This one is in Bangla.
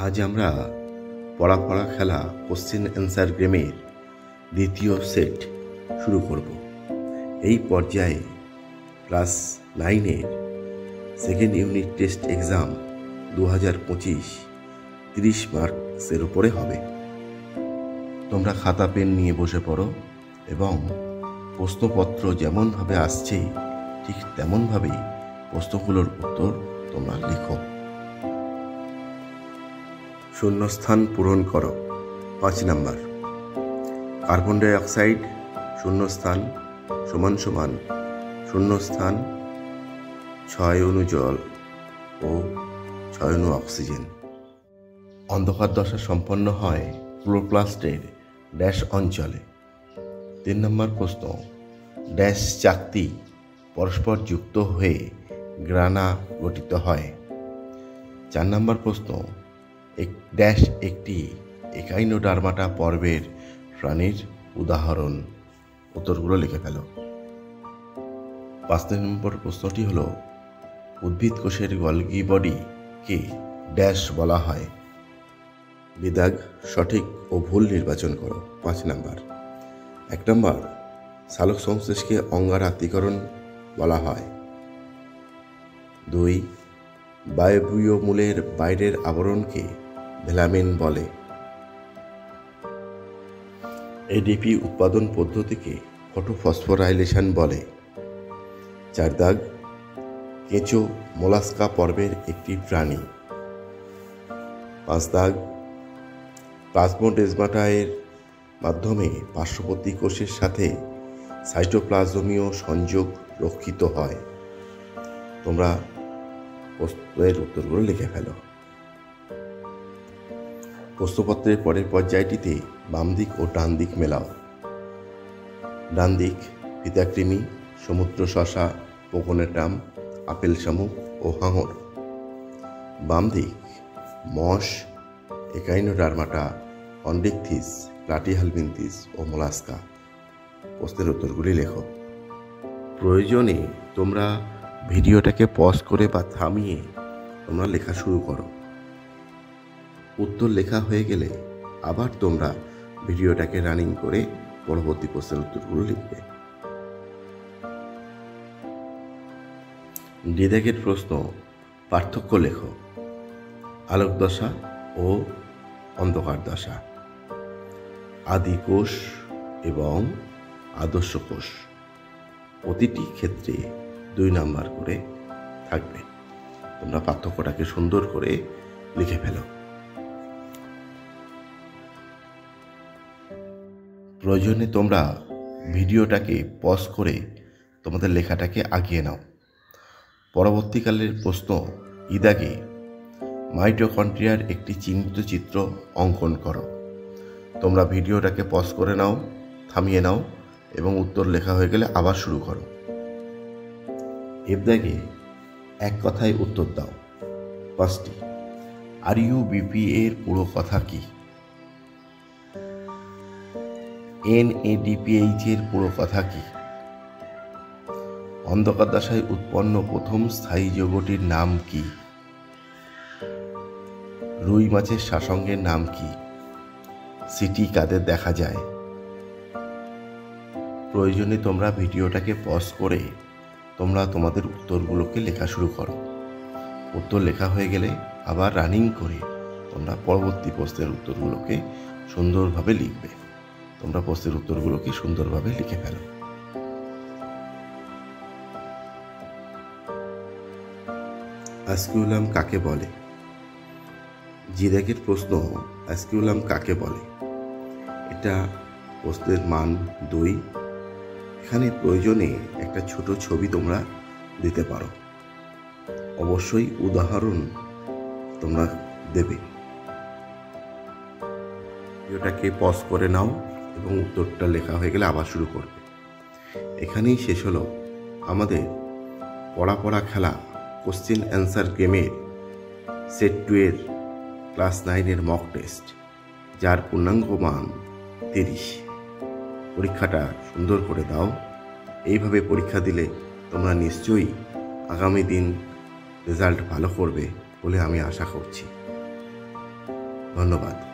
আজ আমরা পড়া পড়া খেলা কোশ্চেন অ্যান্সার গেমের দ্বিতীয় সেট শুরু করব। এই পর্যায়ে ক্লাস 9-এর সেকেন্ড ইউনিট টেস্ট এক্সাম 2025 30 মার্কসের উপরে হবে। তোমরা খাতা পেন নিয়ে বসে পড়ো এবং প্রশ্নপত্র যেমনভাবে আসছে ঠিক তেমনভাবেই প্রশ্নগুলোর উত্তর তোমরা লিখো। শূন্যস্থান পূরণ করো। 5 নাম্বার, কার্বন ডাই অক্সাইড শূন্যস্থান সমান সমান শূন্যস্থান 6 অণু জল ও 6 অণু অক্সিজেন। অন্ধকার দশা সম্পন্ন হয় ক্লোরোপ্লাস্টের ড্যাশ অঞ্চলে। 3 নম্বর প্রশ্ন, ড্যাশ চাকতি পরস্পর যুক্ত হয়ে গ্রানা গঠিত হয়। 4 নম্বর প্রশ্ন, ড্যাশ একটি একাইনোডার্মাটা পর্বের প্রাণীর উদাহরণ। উত্তরগুলো লিখে ফেলো। 5 নম্বর প্রশ্নটি হলো, উদ্ভিদ কোষের গলগি বডিকে ড্যাশ বলা হয়। বিদাগ সঠিক ও ভুল নির্বাচন করো। 5 নাম্বার, 1 নম্বর, সালোক সংশ্লেষকে অঙ্গারাতিকরণ বলা হয়। 2, বায়বীয় মূলের বাইরের আবরণকে ভেলামেন বলে। এডিপি উৎপাদন পদ্ধতিকে ফটোফসফোরাইলেশন বলে। 4 দাগ, কেঁচো মোলাস্কা পর্বের একটি প্রাণী। 5 দাগ, প্লাজমোডেজমাটার মাধ্যমে পার্শ্ববর্তী কোষের সাথে সাইটোপ্লাজমীয় সংযোগ রক্ষিত হয়। তোমরা প্রশ্নের উত্তরগুলো লিখে ফেলো। প্রশ্নপত্রের পরের পর্যায়টিতে বাম দিক ও ডান দিক মেলাও। ডান দিক ফিতাকৃমি, সমুদ্র শসা, পোগোনেটাম, আপেল শামুক ও হাঙর। বাম দিক মশ, একাইনোডার্মাটা, কন্ডিকথিস, প্লাটিহেলমিনথিস ও মোলাস্কা। প্রশ্নের উত্তরগুলি লেখো। প্রয়োজনে তোমরা ভিডিওটাকে পজ করে বা থামিয়ে তোমরা লেখা শুরু করো। উত্তর লেখা হয়ে গেলে আবার তোমরা ভিডিওটাকে রানিং করে পরবর্তী প্রশ্নের উত্তরগুলো লিখবে। দ্বিধাগের প্রশ্ন, পার্থক্য লেখো। আলোক দশা ও অন্ধকার দশা, আদি কোষ এবং আদর্শ কোষ, প্রতিটি ক্ষেত্রে 2 নাম্বার করে থাকবে। তোমরা পার্থক্যটাকে সুন্দর করে লিখে ফেলো। প্রয়োজনে তোমরা ভিডিওটাকে পজ করে তোমাদের লেখাটাকে আগিয়ে নাও। পরবর্তীকালের প্রশ্ন, ইদাগে মাইটোকন্ড্রিয়ার একটি চিহ্নিত চিত্র অঙ্কন করো। তোমরা ভিডিওটাকে পজ করে নাও, থামিয়ে নাও এবং উত্তর লেখা হয়ে গেলে আবার শুরু করো। এদাগে এক কথায় উত্তর দাও। 5টি, আরইউবিপি এর পুরো কথা কি? NADPH এর পুরো কথা কি? অন্ধকার দশায় উৎপন্ন প্রথম স্থায়ী যৌগটির নাম কি? রুই মাছের শাসঙ্গের নাম কি? সিটি কাদের দেখা যায়? প্রয়োজনে তোমরা ভিডিওটাকে পজ করে তোমরা তোমাদের উত্তরগুলোকে লেখা শুরু করো। উত্তর লেখা হয়ে গেলে আবার রানিং করে তোমরা পরবর্তী প্রশ্নের উত্তরগুলোকে সুন্দরভাবে লিখবে। তোমরা প্রশ্নের উত্তরগুলোকে সুন্দরভাবে লিখে ফেলো। অ্যাসকিউলাম কাকে বলে? জিদাগের প্রশ্ন, অ্যাসকিউলাম কাকে বলে? এটা প্রশ্নের মান 2। এখানে প্রয়োজনে একটা ছোট ছবি তোমরা দিতে পারো। অবশ্যই উদাহরণ তোমরা দেবে। ভিডিওটাকে পজ করে নাও এবং উত্তরটা লেখা হয়ে গেলে আবার শুরু করবে। এখানেই শেষ হলো আমাদের পড়া খেলা কোশ্চেন অ্যান্সার গেমের সেট 2 এর ক্লাস 9-এর মক টেস্ট, যার পূর্ণাঙ্গ মান 30। পরীক্ষাটা সুন্দর করে দাও। এইভাবে পরীক্ষা দিলে তোমরা নিশ্চয়ই আগামী দিন রেজাল্ট ভালো করবে বলে আমি আশা করছি। ধন্যবাদ।